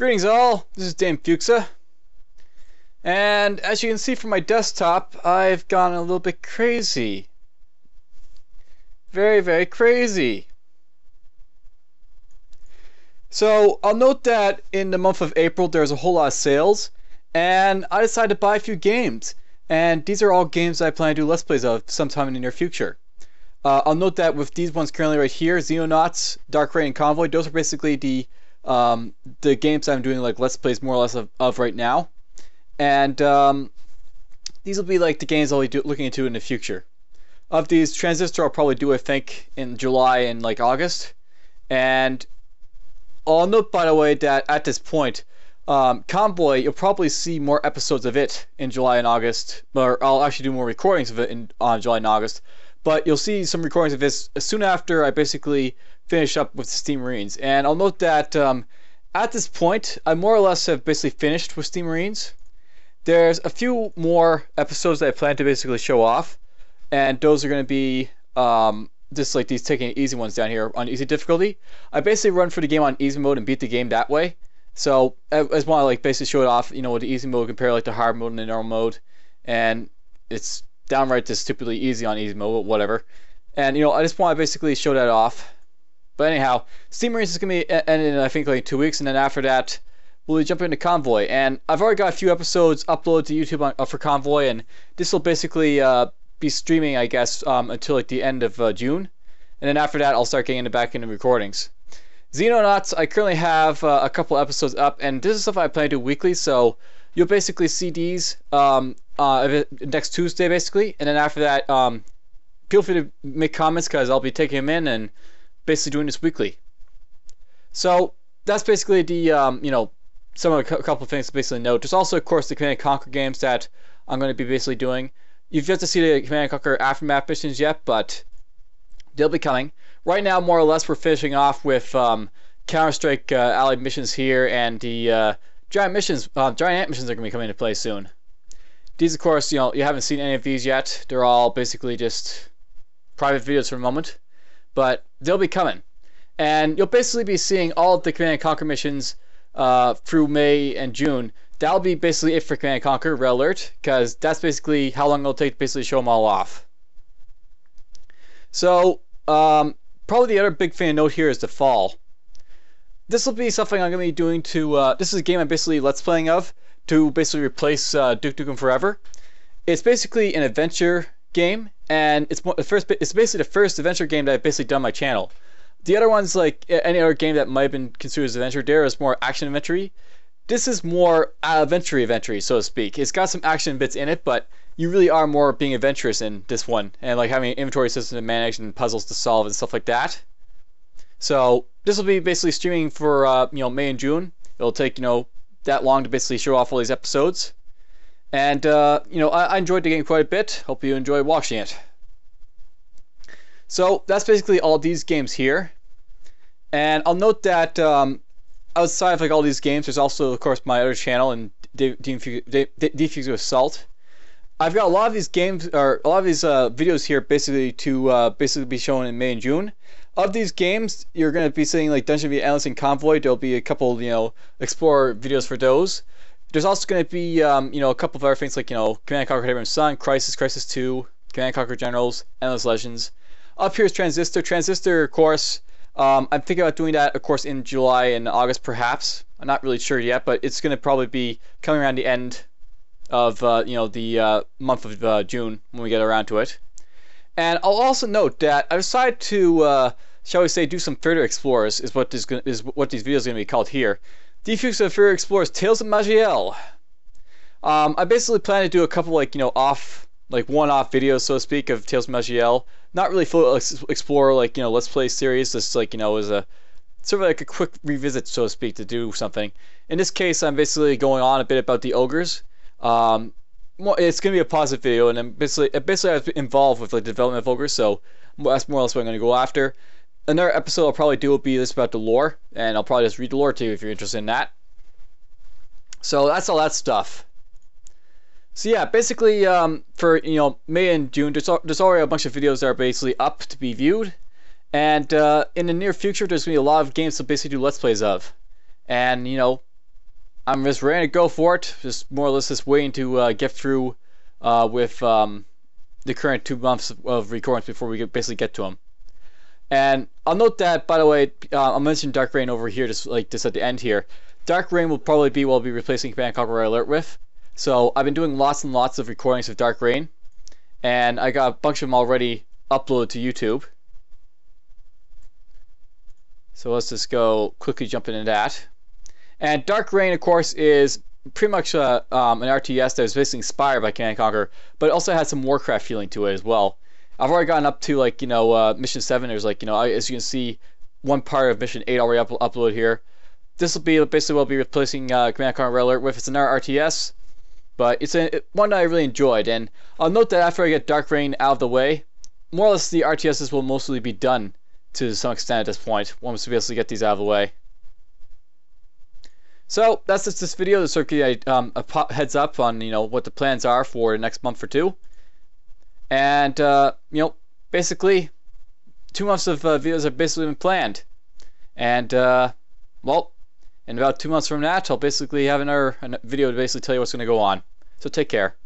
Greetings all, this is DFuxa, and as you can see from my desktop, I've gone a little bit crazy. Very crazy. So I'll note that in the month of April there's a whole lot of sales, and I decided to buy a few games, and these are all games that I plan to do Let's Plays of sometime in the near future. I'll note that with these ones currently right here, Xenonauts, Dark Raid, and Convoy, those are basically the games I'm doing like Let's Plays more or less of right now. And these will be like the games I'll be looking into in the future. Of these, Transistor I'll probably do I think in July and like August. And I'll note by the way that at this point, Convoy, you'll probably see more episodes of it in July and August, or I'll actually do more recordings of it on July and August. But you'll see some recordings of this soon after I basically finish up with Steam Marines. And I'll note that at this point, I more or less have basically finished with Steam Marines. There's a few more episodes that I plan to basically show off, and those are going to be just like these taking easy ones down here on easy difficulty. I basically run for the game on easy mode and beat the game that way. So I just want to like basically show it off, you know, with the easy mode compare like the hard mode and the normal mode, and it's downright just stupidly easy on easy mode, whatever. And you know, I just want to basically show that off. But anyhow, Steam Marines is going to be ending in I think like 2 weeks, and then after that we'll be jumping into Convoy. And I've already got a few episodes uploaded to YouTube for Convoy, and this will basically be streaming I guess until like the end of June, and then after that I'll start getting back into recordings. Xenonauts, I currently have a couple episodes up, and this is stuff I plan to do weekly, so you'll basically see these next Tuesday basically, and then after that feel free to make comments because I'll be taking them in and basically doing this weekly. So that's basically the you know, some of a couple of things to basically note. There's also of course the Command & Conquer games that I'm going to be basically doing. You've yet to see the Command & Conquer Aftermath missions yet, but they'll be coming. Right now, more or less, we're finishing off with Counter-Strike Allied missions here, and the Giant missions, Giant Ant missions are going to be coming into play soon. These, of course, you know, you haven't seen any of these yet. They're all basically just private videos for the moment, but they'll be coming. And you'll basically be seeing all of the Command & Conquer missions through May and June. That'll be basically it for Command & Conquer, Red Alert, because that's basically how long it'll take to basically show them all off. So, probably the other big thing to note here is the fall. This will be something I'm going to be doing to, this is a game I'm basically Let's Playing of, to basically replace Duke Nukem Forever. It's basically an adventure game, and it's basically the first adventure game that I've basically done on my channel. The other ones, like any other game that might have been considered as adventure, there is more action adventure-y. This is more adventure-y, so to speak. It's got some action bits in it, but you really are more being adventurous in this one, and like having an inventory system to manage and puzzles to solve and stuff like that. So this will be basically streaming for you know, May and June. It'll take, you know, that long to basically show off all these episodes. And you know, I enjoyed the game quite a bit. Hope you enjoyed watching it. So that's basically all these games here. And I'll note that outside of like all these games, there's also of course my other channel and DFuxa Assault. I've got a lot of these games, or a lot of these videos here basically to basically be shown in May and June. Of these games, you're going to be seeing like Dungeon v Endless and Convoy. There'll be a couple, you know, Explorer videos for those. There's also going to be, you know, a couple of other things like, you know, Command & Conquer Heaven and Sun, Crisis, Crisis 2, Command & Conquer Generals, Endless Legends. Up here is Transistor. Transistor, of course, I'm thinking about doing that, of course, in July and August, perhaps. I'm not really sure yet, but it's going to probably be coming around the end of, you know, the month of June when we get around to it. And I'll also note that I decided to, shall we say, do some further explorers, is what these videos are going to be called here. DFuxa Further Explorers Tales of Magiel. I basically plan to do a couple, like, you know, one-off videos, so to speak, of Tales of Magiel. Not really full Explorer, like, you know, Let's Play series. This, like, you know, is a sort of like a quick revisit, so to speak, to do something. In this case, I'm basically going on a bit about the ogres. It's going to be a positive video, and I'm basically I was involved with like, the development of ogres, so that's more or less what I'm going to go after. Another episode I'll probably do will be this about the lore, and I'll probably just read the lore to you if you're interested in that. So that's all that stuff. So yeah, basically for, you know, May and June, there's already a bunch of videos that are basically up to be viewed, and in the near future there's going to be a lot of games to basically do Let's Plays of. And, you know, I'm just ready to go for it. Just more or less just waiting to get through with the current 2 months of recordings before we basically get to them. And I'll note that, by the way, I'll mention Dark Rain over here, just at the end here. Dark Rain will probably be what I'll be replacing Command Conquer Red Alert with. So I've been doing lots and lots of recordings of Dark Rain, and I got a bunch of them already uploaded to YouTube. So let's just go quickly jump into that. And Dark Rain, of course, is pretty much an RTS that was basically inspired by Command Conquer, but it also has some Warcraft feeling to it as well. I've already gotten up to mission 7. There's as you can see, one part of mission 8 already uploaded here. This will be basically what I'll be replacing Command Conquer Red Alert with. It's another RTS, but it's one that I really enjoyed. And I'll note that after I get Dark Rain out of the way, more or less the RTSs will mostly be done to some extent at this point, once we basically get these out of the way. So that's just this video to sort of give you a heads up on what the plans are for the next month or two. And basically 2 months of videos have basically been planned. And well, in about 2 months from that, I'll basically have another video to basically tell you what's going to go on. So take care.